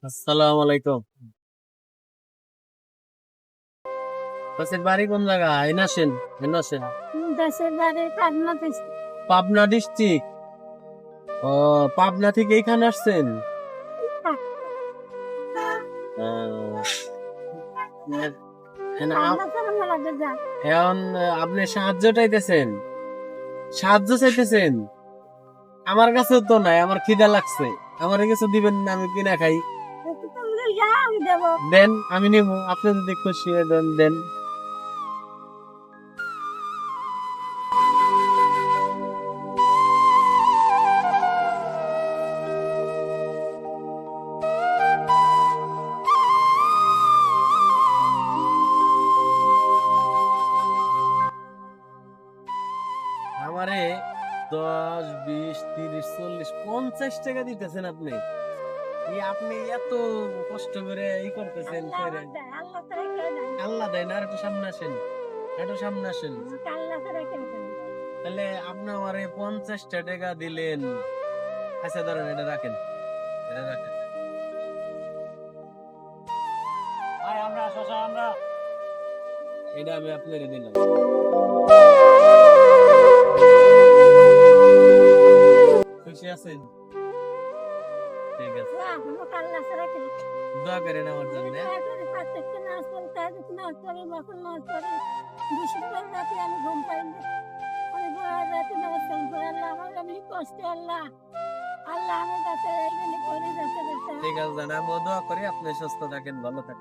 আসসালামু আলাইকুম। দেশের বাড়ি কোন জায়গা? আইনাসেন। আইনাসেন। দেশের বাড়ি পাবনা ডিস্ট্রিক্ট। পাবনা ডিস্ট্রিক্ট। ও, পাবনা থেকে এখানে আসছেন? পাবনা থেকে মেলাতে যা। এখন আপনি সাহায্য চাইতেছেন? সাহায্য চাইতেছেন? আমার কাছে তো নাই, আমার খিদা লাগছে। আমার কিছু দিবেন না, আমি কিনা খাই। একটু তুমি যা, আমি দেবো। দেন, আমি নিব। আপনি যদি খুশি হয়ে দেন দেন। আমারে 10, 20, 30, 40, 50 টাকা দিতেছেন আপনি? আপনি এত কষ্ট করে করতেছেন। আল্লাহ আমার দেয়, আল্লাহ ছাড়া কেউ দেয় না। আল্লাহ দেয় না? আর একটু সামনে আসেন, একটু সামনে আসেন। আমাকে আল্লাহ ছাড়া কেউ দেয় না। তাহলে আপনি আমারে 50 টাকা দিলেন। আচ্ছা ধরেন, এটা রাখেন, এটা রাখেন। এটা আমি আপনারে দিলাম। খুশি আছেন? ঠিক আছে, যা, আমাকে আল্লাহ ছাড়া কেউ দেয় না। দোয়া করেন আমার আমি জন্য। দোয়া করি, প্রত্যেকটা নামাজ পড়ি, তাহাজ্জুদ নামাজ পড়ি, নফল নামাজ পড়ি। বেশিরভাগ রাতে আমি ঘুম পাই না। আমি ভোর রাতে নামাজ পড়ি। আল্লাহ আমার এমনি কষ্ট, আল্লাহ আল্লাহ আমার কাছে এইখানে করে যাতে ঠিক আছে, জানা, আমি দোয়া করি আপনি সুস্থ থাকেন, ভালো থাকেন।